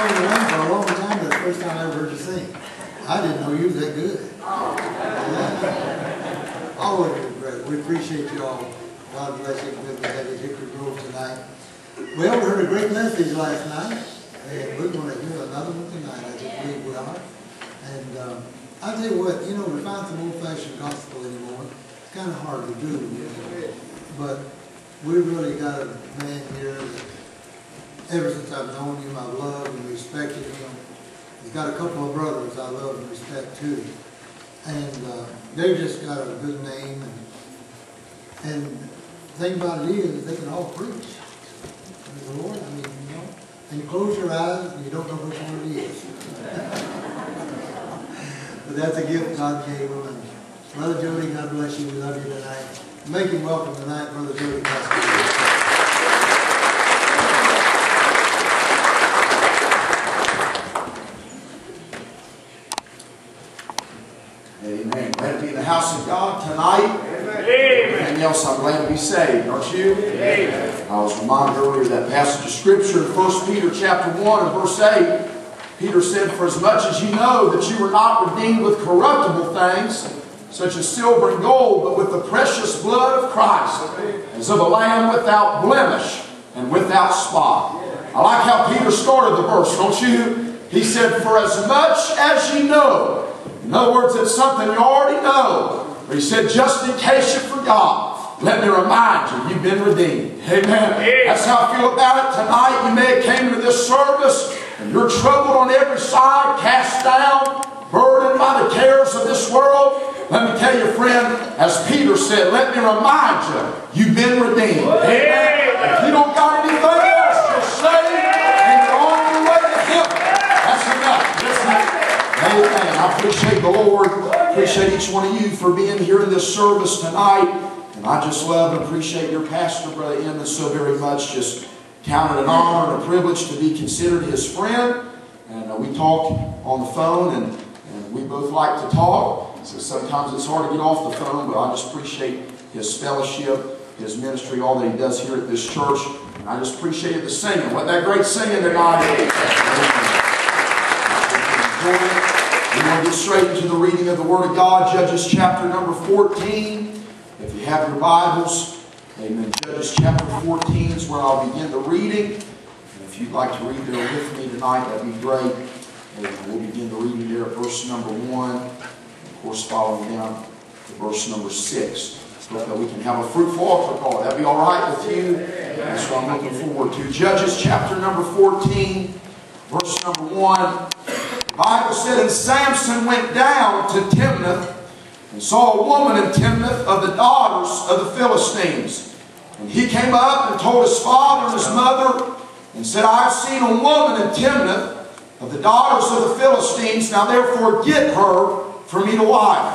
known you for a long time, but the first time I ever heard you sing. I didn't know you was that good. Yeah. Always great. We appreciate you all. God bless you. Good to have you at Hickory Grove tonight. Well, we heard a great message last night, and we're going to hear another one tonight. I just believe we are. And I'll tell you what, you know, to find some old-fashioned gospel anymore, it's kind of hard to do. But we really got a man here that ever since I've known him, I've loved and respected him. He's got a couple of brothers I love and respect too. And they've just got a good name. And the thing about it is, they can all preach. Praise the Lord, I mean, you know. And you close your eyes and you don't know which one it is. But that's a gift God gave them. And Brother Jody, God bless you. We love you tonight. Make him welcome tonight, Brother Jody. Amen. Glad to be in the house of God tonight. Amen. And else, I'm glad to be saved, aren't you? Amen. I was reminded earlier of that passage of Scripture in 1 Peter chapter 1 and verse 8. Peter said, "For as much as you know that you were not redeemed with corruptible things, such as silver and gold, but with the precious blood of Christ, as of a lamb without blemish and without spot." I like how Peter started the verse, don't you? He said, "For as much as you know." In other words, it's something you already know. But he said, just in case you forgot, let me remind you, you've been redeemed. Amen. That's how I feel about it tonight. You may have came into this service and you're troubled on every side, cast down, burdened by the cares of this world. Let me tell you, friend, as Peter said, let me remind you, you've been redeemed. Amen. If you don't got anything else, you're saved and you're on your way to heaven. That's enough. Listen. Amen. I appreciate the Lord. Appreciate each one of you for being here in this service tonight. And I just love and appreciate your pastor, Brother Emmett, so very much. Just count it an honor and a privilege to be considered his friend. And we talk on the phone, and we both like to talk. So sometimes it's hard to get off the phone, but I just appreciate his fellowship, his ministry, all that he does here at this church. And I just appreciate the singing. What that great singing tonight is. We're going to get straight into the reading of the Word of God, Judges chapter number 14. If you have your Bibles, amen. Judges chapter 14 is where I'll begin the reading. And if you'd like to read there with me tonight, that'd be great. And we'll begin the reading there at verse number 1. And of course, following down to verse number 6. So that we can have a fruitful altar call. That'd be all right with you? That's what I'm looking forward to. Judges chapter number 14, verse number 1. The Bible said, "And Samson went down to Timnath, and saw a woman in Timnath of the daughters of the Philistines. And he came up and told his father and his mother, and said, I have seen a woman in Timnath of the daughters of the Philistines. Now therefore get her for me to wife.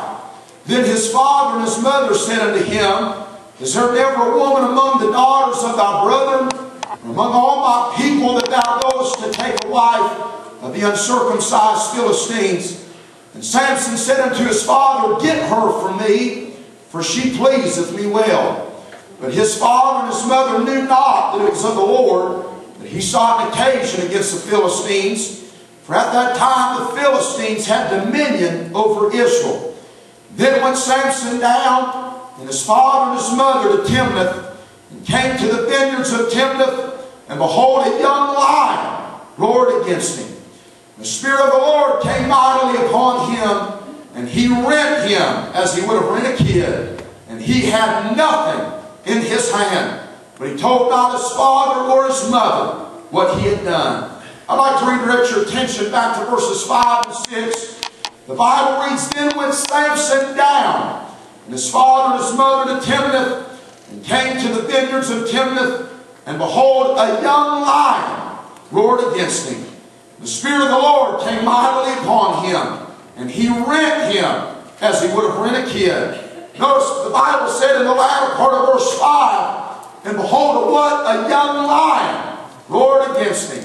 Then his father and his mother said unto him, Is there never a woman among the daughters of thy brethren, or among all my people, that thou goest to take a wife of the uncircumcised Philistines? And Samson said unto his father, Get her from me, for she pleaseth me well. But his father and his mother knew not that it was of the Lord, that he sought an occasion against the Philistines. For at that time the Philistines had dominion over Israel. Then went Samson down, and his father and his mother, to Timnath, and came to the vineyards of Timnath, and behold, a young lion roared against him. The Spirit of the Lord came mightily upon him, and he rent him as he would have rent a kid. And he had nothing in his hand, but he told not his father or his mother what he had done. I'd like to redirect your attention back to verses 5 and 6. The Bible reads, Then went Samson down, and his father and his mother to Timnath, and came to the vineyards of Timnath, and behold, a young lion roared against him. The Spirit of the Lord came mightily upon him, and he rent him as he would have rent a kid. Notice the Bible said in the latter part of verse 5, And behold, what a young lion roared against him.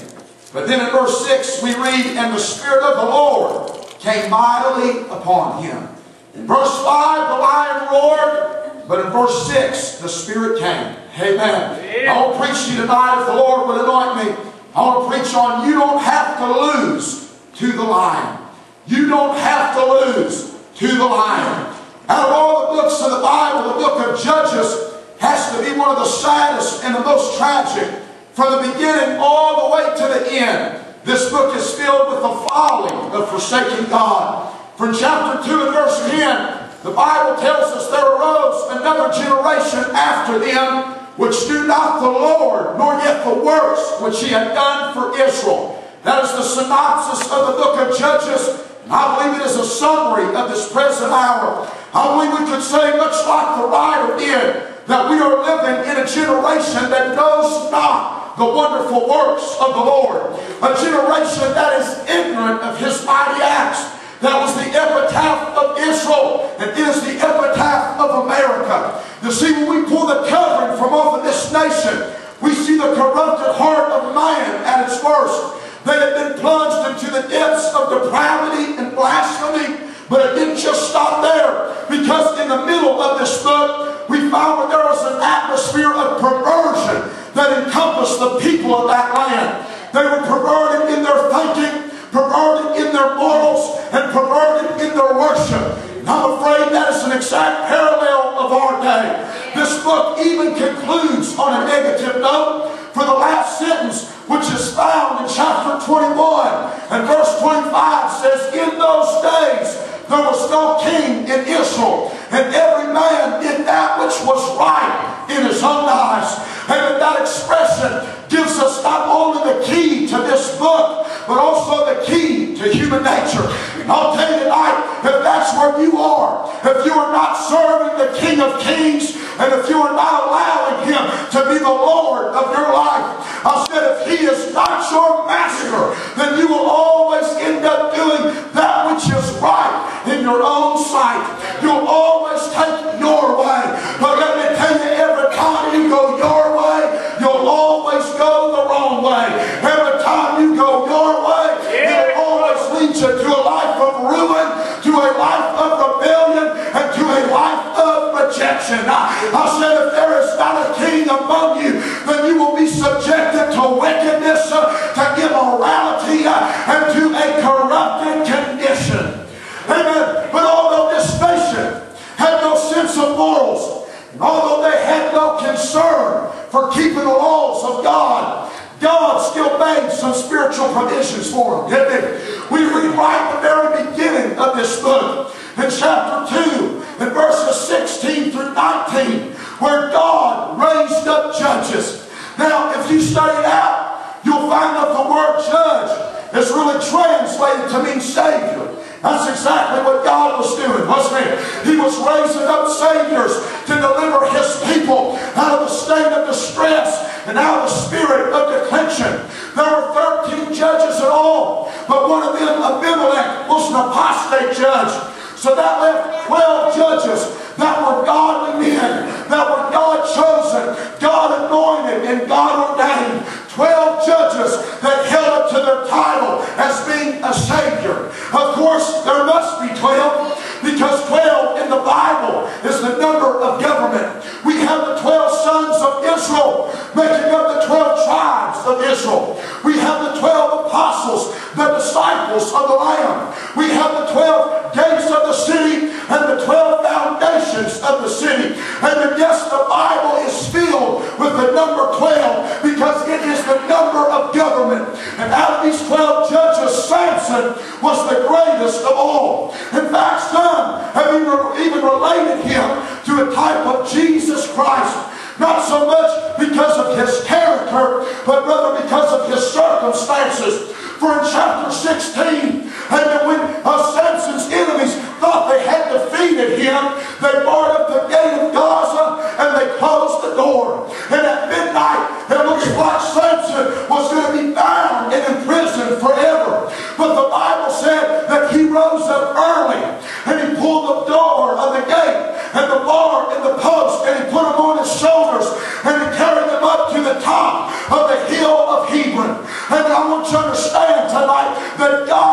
But then in verse 6 we read, And the Spirit of the Lord came mightily upon him. In verse 5 the lion roared, but in verse 6 the Spirit came. Amen. I want to preach to you tonight, if the Lord would anoint me. I want to preach on you don't have to lose to the lion. You don't have to lose to the lion. Out of all the books of the Bible, the book of Judges has to be one of the saddest and the most tragic. From the beginning all the way to the end, this book is filled with the folly of forsaking God. From chapter 2 and verse 10, the Bible tells us there arose another generation after them which knew not the Lord, nor yet the works which He had done for Israel. That is the synopsis of the book of Judges. And I believe it is a summary of this present hour. I believe we could say, much like the writer did, that we are living in a generation that knows not the wonderful works of the Lord. A generation that is ignorant of His mighty acts. That was the epitaph of Israel, and is the epitaph of America. You see, when we pull the covering from over this nation, we see the corrupted heart of man at its worst. They had been plunged into the depths of depravity and blasphemy, but it didn't just stop there, because in the middle of this book, we found that there was an atmosphere of perversion that encompassed the people of that land. They were perverted in their thinking, perverted in their morals, and perverted in their worship. And I'm afraid that is an exact parallel of our day. This book even concludes on a negative note, for the last sentence, which is found in chapter 21 and verse 25, says, "In those days there was no king in Israel, and every man did that which was right in his own eyes." And that expression gives us not only the key to this book, but also the key to human nature. And I'll tell you tonight, if that's where you are, if you are not serving the King of Kings, and if you are not allowing Him to be the Lord of your life, I said, if He is not your master, then you will always end up doing that which is right in your own sight. You'll always take your way. But let me tell you, every time you go your way, you'll always go the wrong way. Every time you go your way, it'll always lead you to a life of ruin, to a life of rebellion, and to a life of rejection. I said, if there is not a king among you, then you will be subjected to wickedness, to immorality, and to a corrupted condition. Amen. But although this nation had no sense of morals, and although they had no concern for keeping the laws of God, God still made some spiritual provisions for them, didn't He? We read right at the very beginning of this book, in chapter 2, in verses 16 through 19, where God raised up judges. Now, if you study it out, you'll find that the word judge is really translated to mean Savior. That's exactly what God was doing, wasn't it? He was raising up Saviors to deliver His people out of the state of distress and out of the spirit of declension. There were 13 judges in all, but one of them, Abimelech, was an apostate judge. So that left 12 judges that were godly men, that were God chosen, God anointed, and God ordained. 12 judges that held up to their title as being a Savior. Of course, there must be 12, because 12 in the Bible is the number of government. We have the 12 sons of Israel, making up the 12 tribes of Israel. We have the 12 apostles, the disciples of the Lamb. We have the 12 gates of the city and the 12 foundations of the city. And yes, the Bible is filled with the number 12, because it is the number of government. And out of these 12 judges, Samson was the greatest of all. In fact, some have even related him to a type of Jesus Christ. Not so much because of his character, but rather because of his circumstances. For in chapter 16, and when Samson's enemies thought they had defeated him, they barred up the gate of Gaza and they closed the door. And at midnight, it looks like Samson was going to be bound and imprisoned forever. But the Bible said that he rose up early and he pulled the door of the gate and the bar and the post, and he put them on his shoulders and he carried them up to the top of the hill of Hebron. And I want you to understand tonight that God